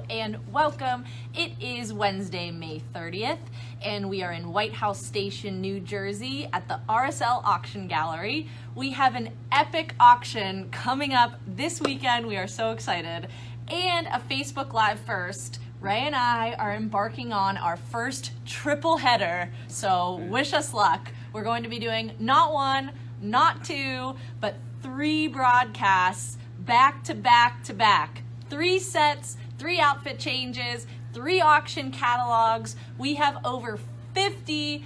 and welcome. It is Wednesday, May 30th, and we are in White House Station, New Jersey at the RSL Auction Gallery. We have an epic auction coming up this weekend. We are so excited. And a Facebook Live first. Ray and I are embarking on our first triple header, so wish us luck. We're going to be doing not one, not two, but 3 broadcasts back to back to back. 3 sets, 3 outfit changes, 3 auction catalogs. We have over 50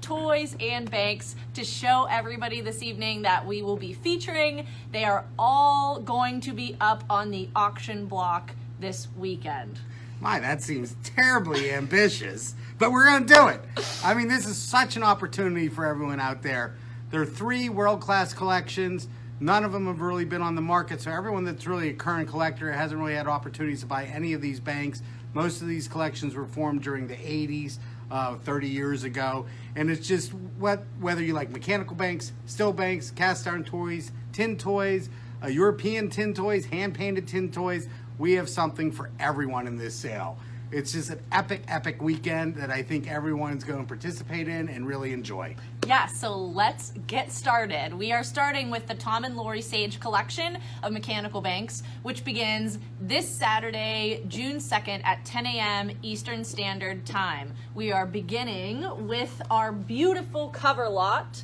toys and banks to show everybody this evening that we will be featuring. They are all going to be up on the auction block this weekend. My, that seems terribly ambitious, but we're going to do it. I mean, this is such an opportunity for everyone out there. There are 3 world-class collections. None of them have really been on the market, so everyone that's really a current collector hasn't really had opportunities to buy any of these banks. Most of these collections were formed during the 80s, 30 years ago, and it's just whether you like mechanical banks, still banks, cast iron toys, tin toys, European tin toys, hand-painted tin toys. We have something for everyone in this sale. It's just an epic weekend that I think everyone's going to participate in and really enjoy. Yeah, so let's get started. We are starting with the Tom and Lori Sage collection of mechanical banks, which begins this Saturday, June 2nd at 10 a.m. Eastern Standard Time. We are beginning with our beautiful cover lot,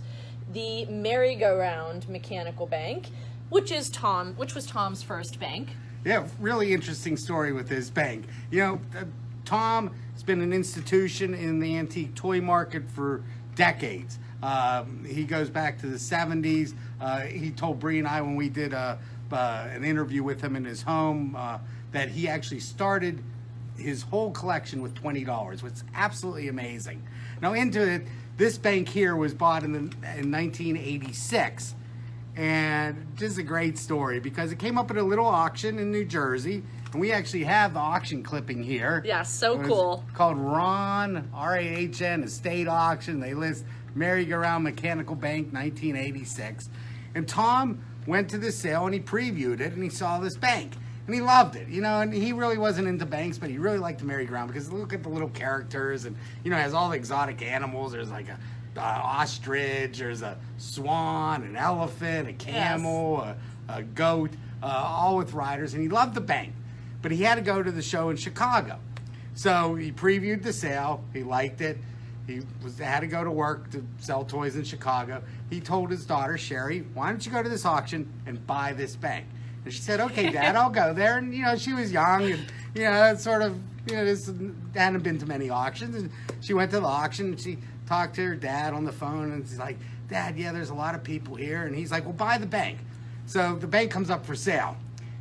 the merry-go-round mechanical bank, which was Tom's first bank. Yeah, really interesting story with his bank. You know, Tom has been an institution in the antique toy market for decades. He goes back to the 70s. He told Bree and I when we did an interview with him in his home that he actually started his whole collection with $20, which is absolutely amazing. Now into it, this bank here was bought in 1986. And this is a great story because it came up at a little auction in New Jersey, and we actually have the auction clipping here. Yeah, so cool. Called Ron, R-A-H-N, Estate Auction. They list merry-go-round mechanical bank 1986. And Tom went to the sale and he previewed it and he saw this bank. And he loved it, you know, and he really wasn't into banks, but he really liked the merry-go-round because look at the little characters and, you know, it has all the exotic animals. There's like a ostrich, there's a swan, an elephant, a camel, yes, a goat, all with riders, and he loved the bank. But he had to go to the show in Chicago. So he previewed the sale, he liked it, had to go to work to sell toys in Chicago. He told his daughter, Sherry, why don't you go to this auction and buy this bank? And she said, okay, Dad, I'll go there. And, you know, she was young and, you know, sort of, you know, this hadn't been to many auctions. And she went to the auction and she talked to her dad on the phone and she's like, Dad, yeah, there's a lot of people here. And he's like, well, buy the bank. So the bank comes up for sale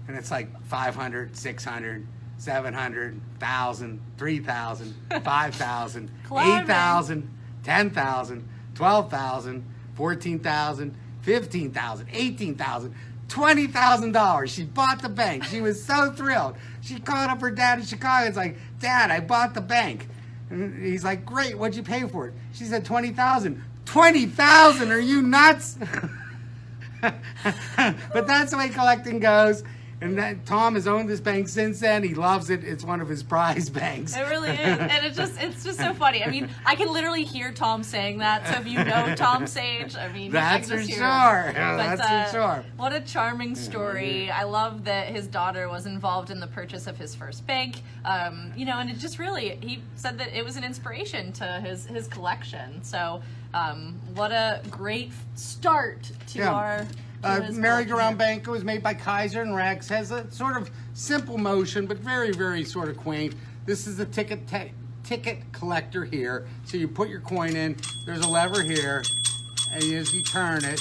and it's like 500, 600, 700, 1,000, 3,000, 5,000, 8,000, 10,000, 12,000, 14,000, 15,000, 18,000, $20,000. She bought the bank. She was so thrilled. She called up her dad in Chicago. It's like, Dad, I bought the bank. And he's like, great, what'd you pay for it? She said, $20,000. $20,000? Are you nuts? But that's the way collecting goes. And Tom has owned this bank since then. He loves it. It's one of his prize banks. It really is. And it's just so funny. I mean, I can literally hear Tom saying that. So if you know Tom Sage, I mean, that's for sure. That's for sure. What a charming story. I love that his daughter was involved in the purchase of his first bank. You know, and it just really, he said that it was an inspiration to his collection. So what a great start to our merry-go-round bank. It was made by Kaiser and Rex. Has a sort of simple motion, but very sort of quaint. This is the ticket collector here. So you put your coin in. There's a lever here, and as you turn it,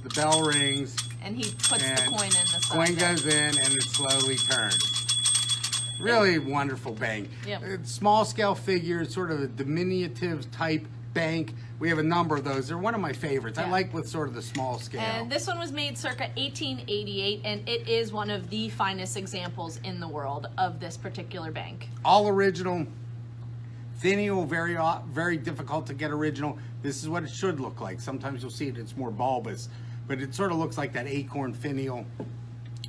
the bell rings. And he puts the coin in the side. Coin goes in, and it slowly turns. Really wonderful bank. Yep. Small scale figures, sort of a diminutive type bank. We have a number of those. They're one of my favorites. Yeah. I like with sort of the small scale. And this one was made circa 1888, and it is one of the finest examples in the world of this particular bank. All original. Finial, very difficult to get original. This is what it should look like. Sometimes you'll see it, it's more bulbous, but it sort of looks like that acorn finial.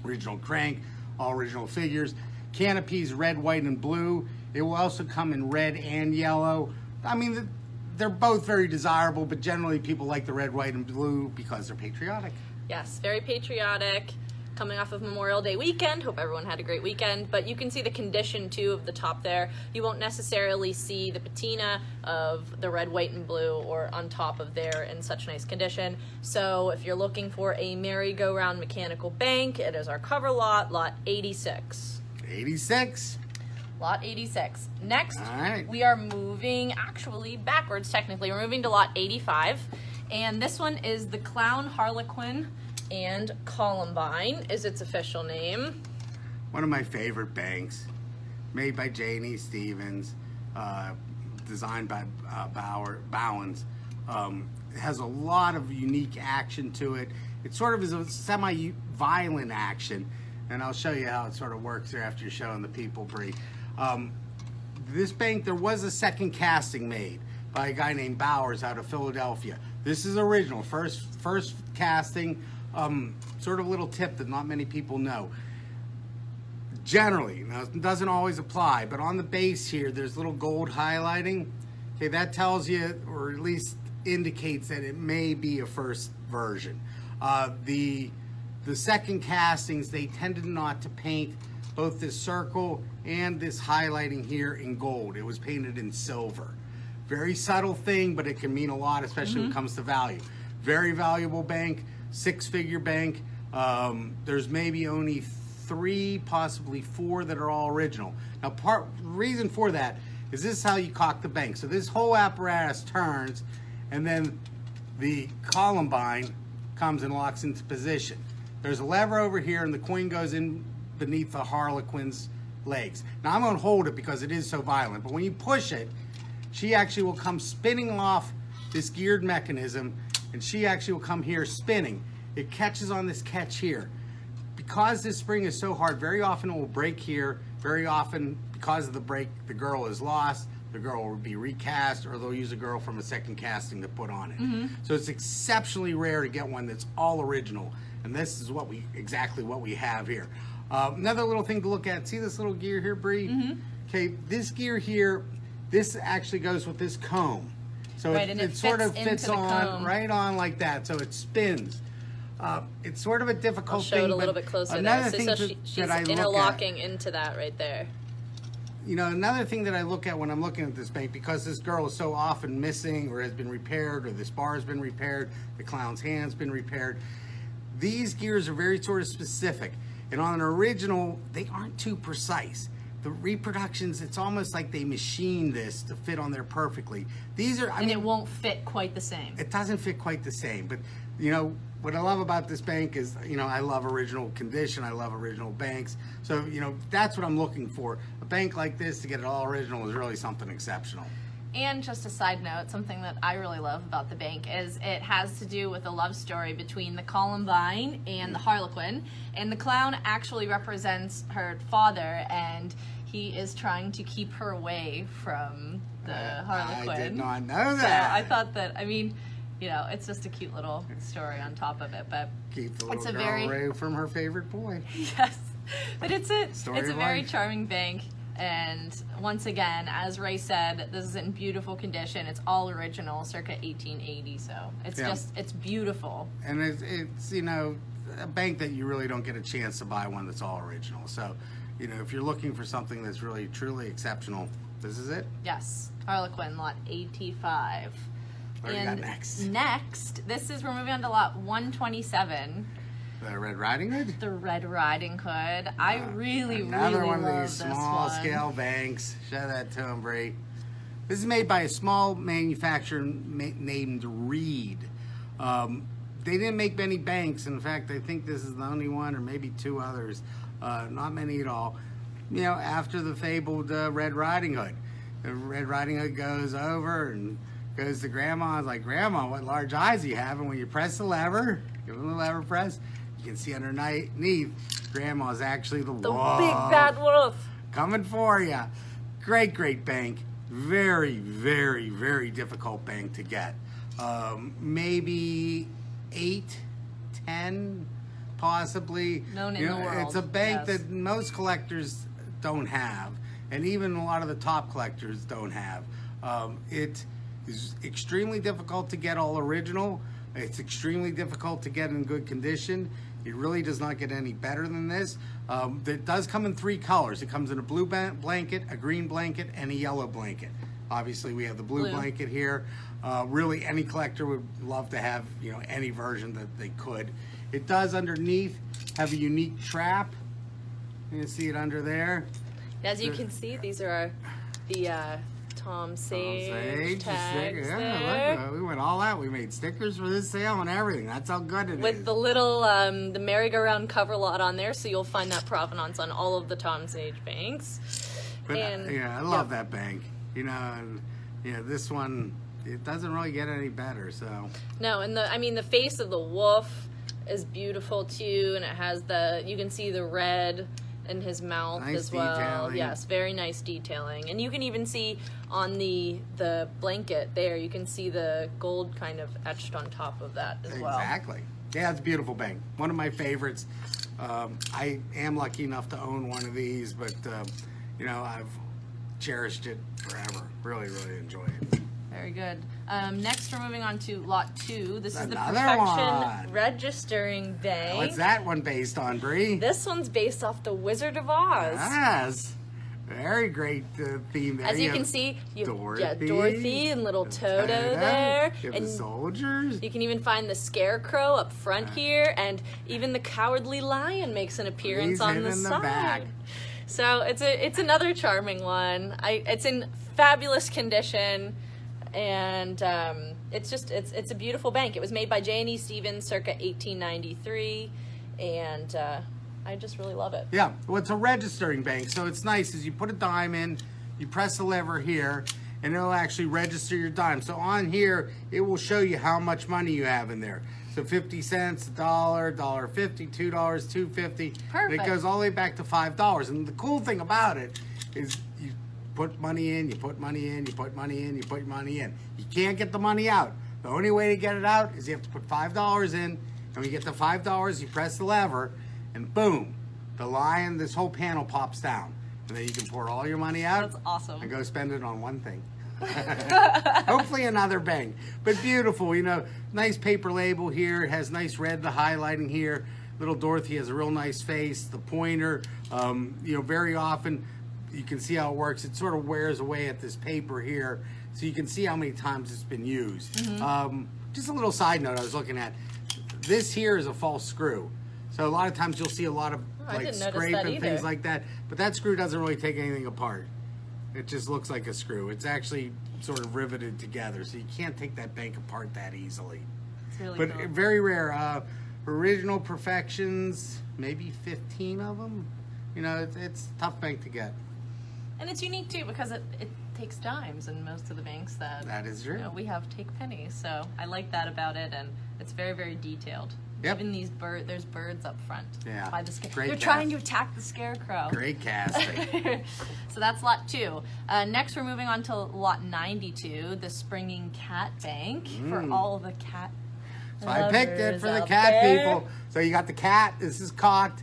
Original crank, all original figures. Canopy's red, white, and blue. It will also come in red and yellow. I mean, they're both very desirable, but generally people like the red, white, and blue because they're patriotic. Yes, very patriotic. Coming off of Memorial Day weekend. Hope everyone had a great weekend. But you can see the condition too of the top there. You won't necessarily see the patina of the red, white, and blue or on top of there in such nice condition. So if you're looking for a merry-go-round mechanical bank, it is our cover lot, lot 86. 86. Lot 86. Next, All right. we are moving actually backwards technically. We're moving to lot 85. And this one is the Clown, Harlequin, and Columbine is its official name. One of my favorite banks, made by Janie Stevens, designed by Bowens. It has a lot of unique action to it. It sort of is a semi-violent action, and I'll show you how it sort of works here after you're showing the people, Bree. This bank, there was a second casting made by a guy named Bowers out of Philadelphia. This is original, first casting. Sort of a little tip that not many people know. Generally, now it doesn't always apply, but on the base here, there's little gold highlighting. Okay, that tells you, or at least indicates that it may be a first version. The second castings, they tended not to paint both this circle and this highlighting here in gold. It was painted in silver. Very subtle thing, but it can mean a lot, especially when it comes to value. Very valuable bank. Six-figure bank. There's maybe only 3, possibly 4 that are all original. Now, reason for that is this is how you cock the bank. So this whole apparatus turns, and then the Columbine comes and locks into position. There's a lever over here, and the coin goes in beneath the Harlequin's legs. Now, I'm going to hold it because it is so violent, but when you push it, she actually will come spinning off this geared mechanism, and she actually will come here spinning. It catches on this catch here. Because this spring is so hard, very often it will break here. Very often, because of the break, the girl is lost. The girl will be recast, or they'll use a girl from a second casting to put on it. So it's exceptionally rare to get one that's all original, and this is exactly what we have here. Another little thing to look at, see this little gear here, Bree? Okay, this gear here, this actually goes with this comb. So right, it sort of fits on right on like that, so it spins. It's sort of a difficult thing. I'll show it a little bit closer another there. thing She's that I look interlocking into that right there. You know, another thing that I look at when I'm looking at this bank, because this girl is so often missing or has been repaired, or this bar has been repaired, the clown's hand's been repaired, these gears are very sort of specific. And on an original, they aren't too precise. The reproductions, it's almost like they machined this to fit on there perfectly. These are, I mean, it won't fit quite the same. It doesn't fit quite the same, but you know, what I love about this bank is, you know, I love original condition, I love original banks. So, you know, that's what I'm looking for. A bank like this, to get it all original, is really something exceptional. And just a side note, something that I really love about the bank is it has to do with a love story between the Columbine and the Harlequin. And the clown actually represents her father, and he is trying to keep her away from the Harlequin. I did not know that. So I thought that, I mean, you know, it's just a cute little story on top of it, but keep the little it's a girl away from her favorite boy. Yes, but it's a very life. charming bank, and once again, as Ray said, this is in beautiful condition. It's all original, circa 1880, so it's it's beautiful. And it's you know, a bank that you really don't get a chance to buy one that's all original. So, you know, if you're looking for something that's really truly exceptional, this is it. Yes, Harlequin, lot 85. What do you got next? Next, we're moving on to lot 127. The Red Riding Hood? The Red Riding Hood. I really Another one love of these this small one. scale banks. Show that to him, Bree. This is made by a small manufacturer named Reed. They didn't make many banks. In fact, I think this is the only one, or maybe 2 others. Not many at all. You know, after the fabled Red Riding Hood. The Red Riding Hood goes over and goes to Grandma. It's like, Grandma, what large eyes do you have? And when you press the lever, give them the lever press, you can see underneath, Grandma's actually the The wolf. big bad wolf. Coming for you. Great, great bank. Very, very, very difficult bank to get. Maybe 8, 10, possibly. Known in the world. It's a bank yes. that most collectors don't have, and even a lot of the top collectors don't have. It is extremely difficult to get all original. It's extremely difficult to get in good condition. It really does not get any better than this. It does come in 3 colors. It comes in a blue blanket, a green blanket, and a yellow blanket. Obviously, we have the blue blanket here. Really, any collector would love to have, you know, any version that they could. It does underneath have a unique trap. You can see it under there. As you can see, these are the Tom Sage tags there. Look, we went all out. We made stickers for this sale and everything. That's how good it is. With the little the merry-go-round cover lot on there, so you'll find that provenance on all of the Tom Sage banks. But yeah, I love that bank. You know, and this one, it doesn't really get any better. So no, and the face of the wolf is beautiful too, and it has you can see the red in his mouth as well. Detailing. Yes, very nice detailing. And you can even see on the blanket there, you can see the gold kind of etched on top of that as well. Exactly. Yeah, it's a beautiful bank. One of my favorites. I am lucky enough to own one of these, but you know, I've cherished it forever. Really, really enjoy it. Very good. Next, we're moving on to lot 2. This is the Another Perfection one. Registering bank. What's that one based on, Bree? This one's based off the Wizard of Oz. Yes. Very great theme there. As you can see, you have Dorothy, Dorothy and little Toto there. You have And the soldiers. you can even find the Scarecrow up front here, and even the Cowardly Lion makes an appearance He's on in the the side. back. So it's another charming one. It's in fabulous condition, and it's a beautiful bank. It was made by J&E Stevens circa 1893, and I just really love it. Yeah, well, it's a registering bank, so it's nice is you put a dime in, you press the lever here, and it'll actually register your dime. So on here, it will show you how much money you have in there. So 50 cents, $1, $1.50, $2, $2.50. Perfect. And it goes all the way back to $5. And the cool thing about it is you put money in, you put money in, you put money in, you put money in. You can't get the money out. The only way to get it out is you have to put $5 in, and when you get the $5, you press the lever, and boom, the lion, this whole panel pops down. And then you can pour all your money out. That's awesome. And go spend it on one thing. Hopefully another bank. But beautiful, you know, nice paper label here. It has nice red, the highlighting here. Little Dorothy has a real nice face. The pointer, you know, very often you can see how it works. It sort of wears away at this paper here. So you can see how many times it's been used. Just a little side note I was looking at. This here is a false screw. So a lot of times you'll see a lot of like scrape and things like that. But that screw doesn't really take anything apart. It just looks like a screw. It's actually sort of riveted together, so you can't take that bank apart that easily. It's really But cool. very rare. Original Perfections, maybe 15 of them. You know, it's a tough bank to get. And it's unique too because it takes dimes in most of the banks that is true. You know, we have take pennies. So I like that about it, and it's very, very detailed. Yep. Even there's birds up front. Yeah. By the Great They're trying to attack the Scarecrow. Great casting. So that's lot 2. Next, we're moving on to lot 92, the Springing Cat Bank for all the cat. So I picked it for the out cat there. people. So you got the cat. This is cocked.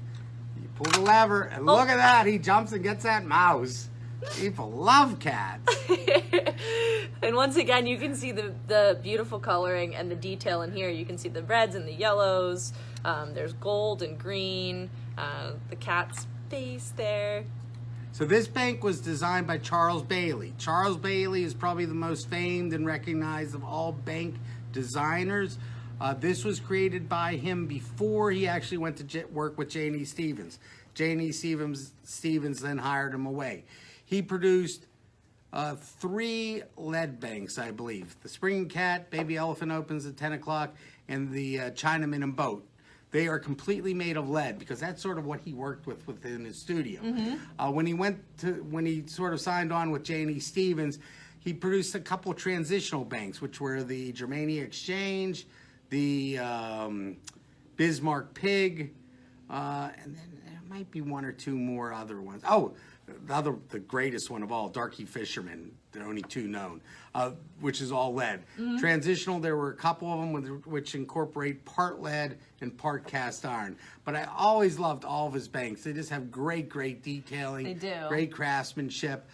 You pull the lever, and look at that. He jumps and gets that mouse. People love cats. And once again, you can see the beautiful coloring and the detail in here. You can see the reds and the yellows. There's gold and green. The cat's face there. So this bank was designed by Charles Bailey. Charles Bailey is probably the most famed and recognized of all bank designers. This was created by him before he actually went to work with J&E Stevens. J&E Stevens then hired him away. He produced 3 lead banks, I believe. The Springing Cat, Baby Elephant opens at 10 o'clock, and the Chinaman and Boat. They are completely made of lead because that's sort of what he worked with within his studio. When he sort of signed on with J&E Stevens, he produced a couple transitional banks, which were the Germania Exchange, the Bismarck Pig, and then there might be 1 or 2 more other ones. Oh, the greatest one of all, Darky Fisherman. There are only 2 known, which is all lead. Transitional, there were a couple of them which incorporate part lead and part cast iron. But I always loved all of his banks. They just have great detailing. They do. Great craftsmanship.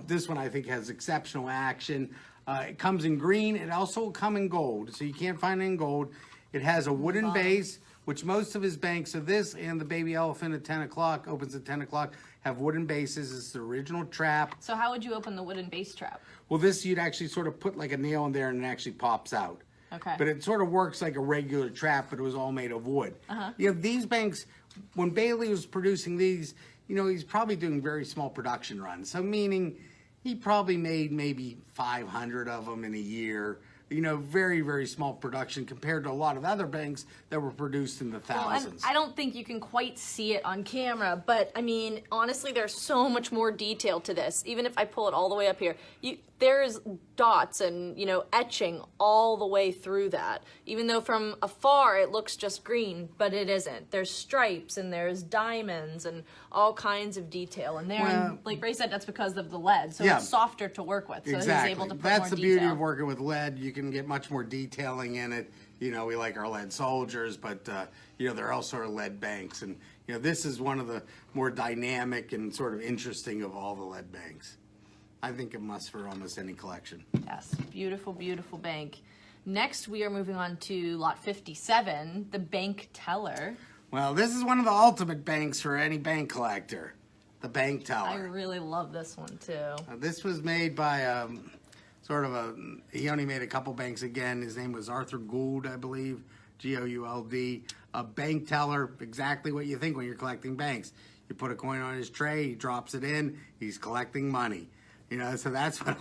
This one I think has exceptional action. It comes in green. It also will come in gold, so you can't find it in gold. It has a wooden base, which most of his banks, so this and the Baby Elephant at 10 o'clock, opens at 10 o'clock, have wooden bases. It's the original trap. So how would you open the wooden base trap? Well, this you'd actually sort of put like a nail in there and it actually pops out. Okay. But it sort of works like a regular trap, but it was all made of wood. You have these banks, when Bailey was producing these, he's probably doing very small production runs. So meaning he probably made maybe 500 of them in a year. Very small production compared to a lot of other banks that were produced in the thousands. And I don't think you can quite see it on camera, but I mean, honestly, there's so much more detail to this. Even if I pull it all the way up here, there's dots and, etching all the way through that. Even though from afar it looks just green, but it isn't. There's stripes and there's diamonds and all kinds of detail in there. And like Ray said, that's because of the lead, so it's softer to work with. So Exactly. he's able to put That's more the detail. beauty of working with lead. You can get much more detailing in it. We like our lead soldiers, but there also are lead banks, and this is one of the more dynamic and sort of interesting of all the lead banks. I think a must for almost any collection. Yes, beautiful bank. Next, we are moving on to lot 57, the bank teller. Well, this is one of the ultimate banks for any bank collector, the bank teller. I really love this one too. This was made by he only made a couple banks again. His name was Arthur Gould, I believe, Gould. A bank teller, exactly what you think when you're collecting banks. You put a coin on his tray, he drops it in, he's collecting money. So that's what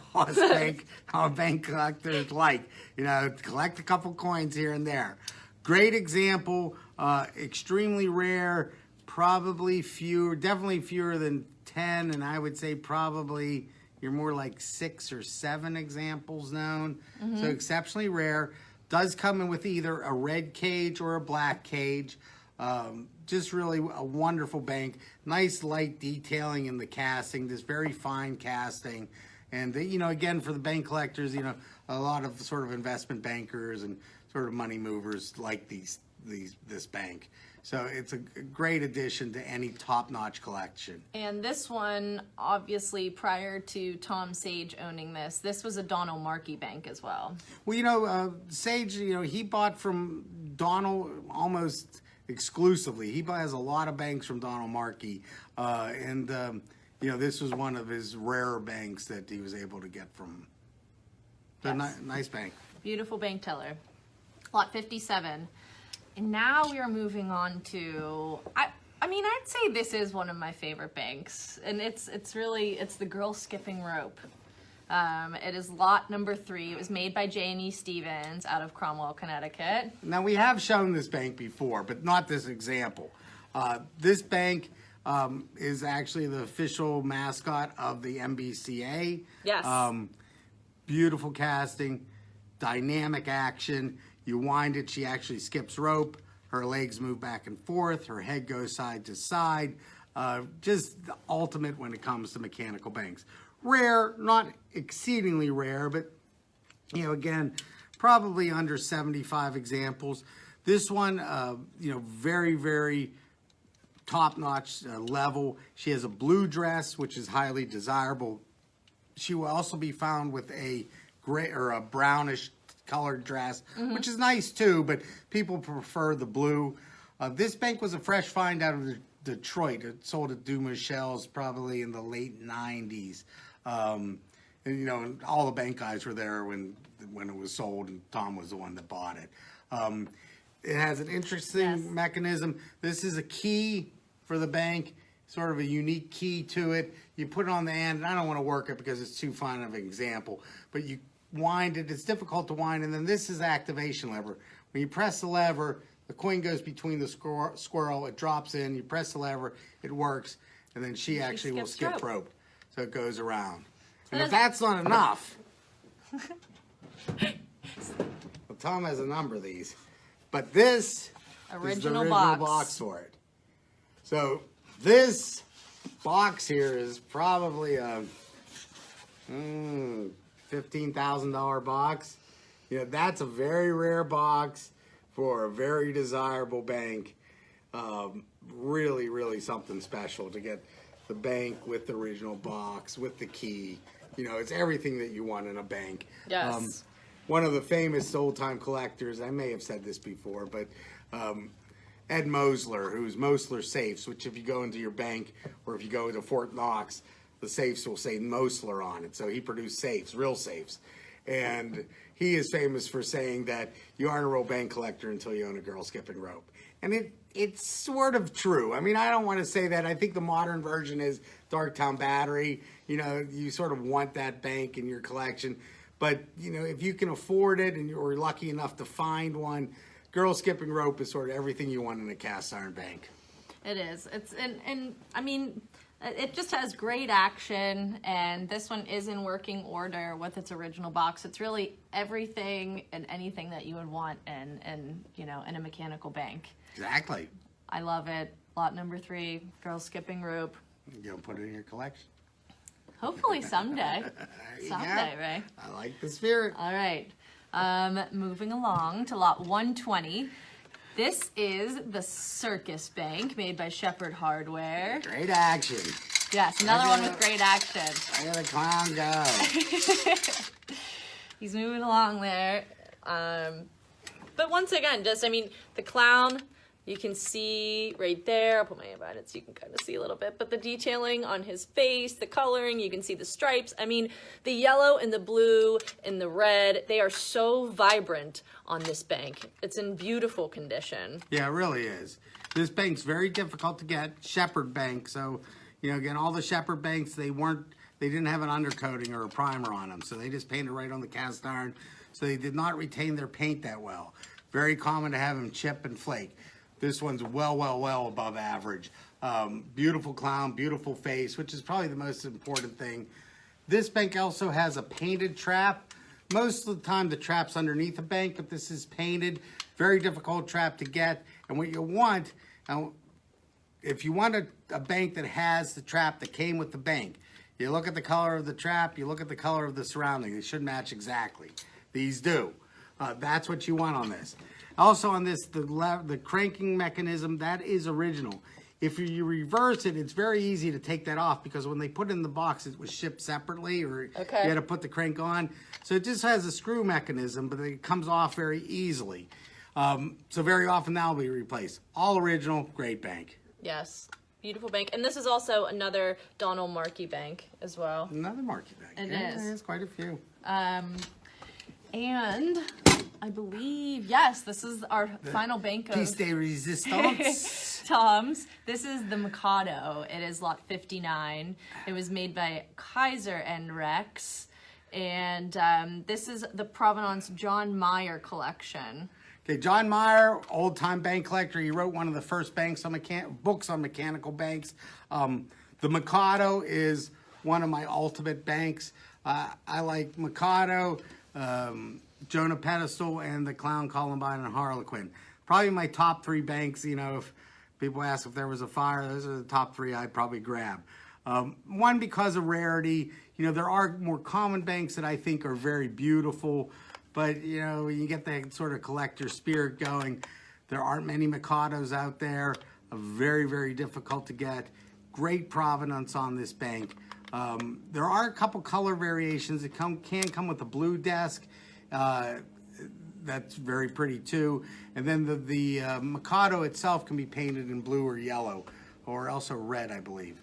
all bank collectors like. Collect a couple coins here and there. Great example, extremely rare, definitely fewer than 10, and I would say probably you're more like 6 or 7 examples known. So exceptionally rare. Does come in with either a red cage or a black cage. Just really a wonderful bank. Nice light detailing in the casting, this very fine casting. And, again, for the bank collectors, a lot of sort of investment bankers and sort of money movers like this bank. So it's a great addition to any top-notch collection. And this one, obviously, prior to Tom Sage owning this was a Donald Markey bank as well. Well, Sage, he bought from Donald almost exclusively. He has a lot of banks from Donald Markey, and this was one of his rarer banks that he was able to get from. So nice bank. Beautiful bank teller. Lot 57. And now we are moving on to, I mean, I'd say this is one of my favorite banks, and it's the girl skipping rope. It is lot number 3. It was made by J&E Stevens out of Cromwell, Connecticut. Now, we have shown this bank before, but not this example. This bank is actually the official mascot of the MBCA. Yes. Beautiful casting, dynamic action. You wind it, she actually skips rope. Her legs move back and forth. Her head goes side to side. Just the ultimate when it comes to mechanical banks. Rare, not exceedingly rare, but, again, probably under 75 examples. This one, very top-notch level. She has a blue dress, which is highly desirable. She will also be found with a gray or a brownish colored dress, which is nice too, but people prefer the blue. This bank was a fresh find out of Detroit. It sold at Dumas probably in the late 90s. And, all the bank guys were there when it was sold, and Tom was the one that bought it. It has an interesting mechanism. This is a key for the bank, sort of a unique key to it. You put it on the end, and I don't want to work it because it's too fine of an example, but you wind it. It's difficult to wind, and then this is activation lever. When you press the lever, the coin goes between the squirrel. It drops in. You press the lever, it works, and then she actually will skip rope. So it goes around. And if that's not enough, well, Tom has a number of these, but this is the original box for it. So this box here is probably a $15,000 box. You know, that's a very rare box for a very desirable bank. Really, really something special to get the bank with the original box, with the key. You know, it's everything that you want in a bank. Yes. One of the famous old-time collectors, I may have said this before, but Ed Mosler, who's Mosler Safes, which if you go into your bank or if you go to Fort Knox, the safes will say Mosler on it. So he produced safes, real safes. And he is famous for saying that you aren't a real bank collector until you own a girl skipping rope. And it's sort of true. I mean, I don't want to say that. I think the modern version is Darktown Battery. You know, you sort of want that bank in your collection. But, you know, if you can afford it and you're lucky enough to find one, girl skipping rope is sort of everything you want in a cast iron bank. It is. It's and I mean, it just has great action, and this one is in working order with its original box. It's really everything and anything that you would want in you know, in a mechanical bank. Exactly. I love it. Lot number 3, girl skipping rope. You'll put it in your collection. Hopefully someday. Someday, go. Ray. I like the spirit. All right. Moving along to lot 120. This is the Circus Bank made by Shepherd Hardware. Great action. Yes, another one with great action. I got a clown go. He's moving along there. But once again, just, I mean, the clown, you can see right there. I'll put my hand behind it so you can kind of see a little bit. But the detailing on his face, the coloring, you can see the stripes. I mean, the yellow and the blue and the red, they are so vibrant on this bank. It's in beautiful condition. Yeah, it really is. This bank's very difficult to get. Shepherd Bank. So, you know, again, all the Shepherd banks, they didn't have an undercoating or a primer on them. So they just painted right on the cast iron. So they did not retain their paint that well. Very common to have them chip and flake. This one's well above average. Beautiful clown, beautiful face, which is probably the most important thing. This bank also has a painted trap. Most of the time the trap's underneath the bank, but this is painted. Very difficult trap to get. And what you want, if you want a bank that has the trap that came with the bank, you look at the color of the trap, you look at the color of the surrounding. They should match exactly. These do. That's what you want on this. Also on this, the cranking mechanism, that is original. If you reverse it, it's very easy to take that off because when they put it in the box, it was shipped separately or you had to put the crank on. So it just has a screw mechanism, but it comes off very easily. So very often that will be replaced. All original, great bank. Yes, beautiful bank. And this is also another Donald Markey bank as well. Another Markey bank. It is. There's quite a few. And I believe, yes, this is our final bank of Piece de resistance. Tom's. This is the Mikado. It is lot 59. It was made by Kaiser and Rex. And this is the Provenance John Meyer collection. Okay, John Meyer, old-time bank collector. He wrote one of the first books on mechanical banks. The Mikado is one of my ultimate banks. I like Mikado, Jonah Pedestal, and the Clown, Columbine, and Harlequin. Probably my top 3 banks. You know, if people ask if there was a fire, those are the top 3 I'd probably grab. One, because of rarity. You know, there are more common banks that I think are very beautiful, but, you know, when you get that sort of collector spirit going, there aren't many Mikados out there. Very difficult to get. Great provenance on this bank. There are a couple color variations. It can come with a blue desk. That's very pretty too. And then the Mikado itself can be painted in blue or yellow, or also red, I believe.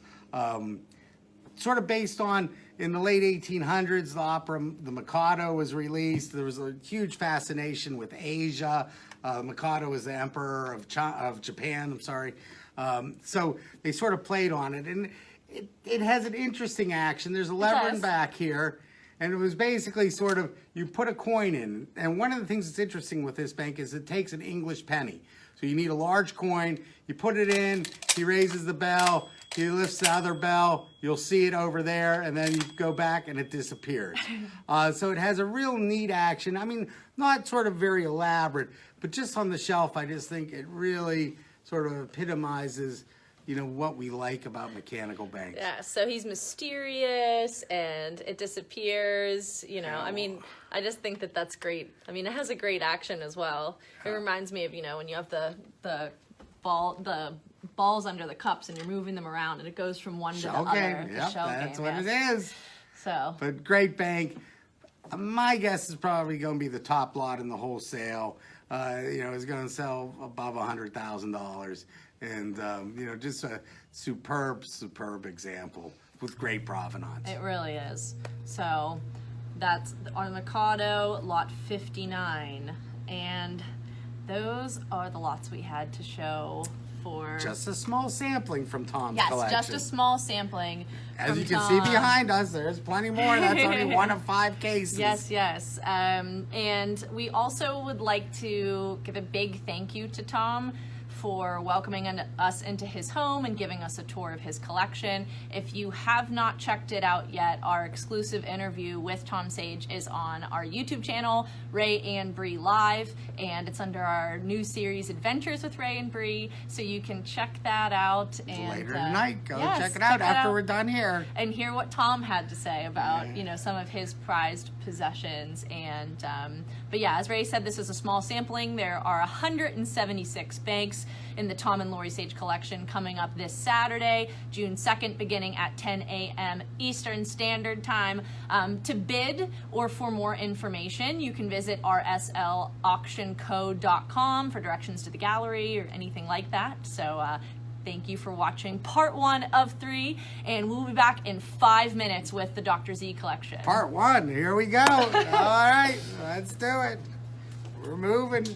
Sort of based on, in the late 1800s, the opera The Mikado was released. There was a huge fascination with Asia. Mikado was the emperor of Japan, I'm sorry. So they sort of played on it. And it has an interesting action. There's a lever in back here. And it was basically sort of, you put a coin in. And one of the things that's interesting with this bank is it takes an English penny. So you need a large coin. You put it in, he raises the bell, he lifts the other bell, you'll see it over there, and then you go back and it disappears. So it has a real neat action. I mean, not sort of very elaborate, but just on the shelf, I just think it really sort of epitomizes what we like about mechanical banks. Yeah, so he's mysterious and it disappears, I mean, I just think that that's great. I mean, it has a great action as well. It reminds me of, when you have the balls under the cups and you're moving them around and it goes from one to the Shell other. game. The Yep, shell that's game, what yes. it is. So, But great bank. My guess is probably going to be the top lot in the whole sale. It's going to sell above $100,000. And, just a superb example with great provenance. it really is. So, that's on Mikado, lot 59. And those are the lots we had to show for... Just a small sampling from Tom's yes, collection. just a small sampling. As from you can Tom. see behind us, there's plenty more. That's only one of 5 cases. Yes. And we also would like to give a big thank you to Tom for welcoming us into his home and giving us a tour of his collection. If you have not checked it out yet, our exclusive interview with Tom Sage is on our YouTube channel, Ray and Bree Live, and it's under our new series, Adventures with Ray and Bree, so you can check that out. And Later tonight, go yes, check it out after we're done here. and hear what Tom had to say about some of his prized possessions. And but yeah, as Ray said, this is a small sampling. There are 176 banks in the Tom and Lori Sage collection coming up this Saturday, June 2nd, beginning at 10 a.m. Eastern Standard Time. To bid or for more information, you can visit RSLAuctionCo.com for directions to the gallery or anything like that. So thank you for watching part 1 of 3, and we'll be back in 5 minutes with the Dr. Z collection. Part 1, here we go. All right, let's do it. We're moving.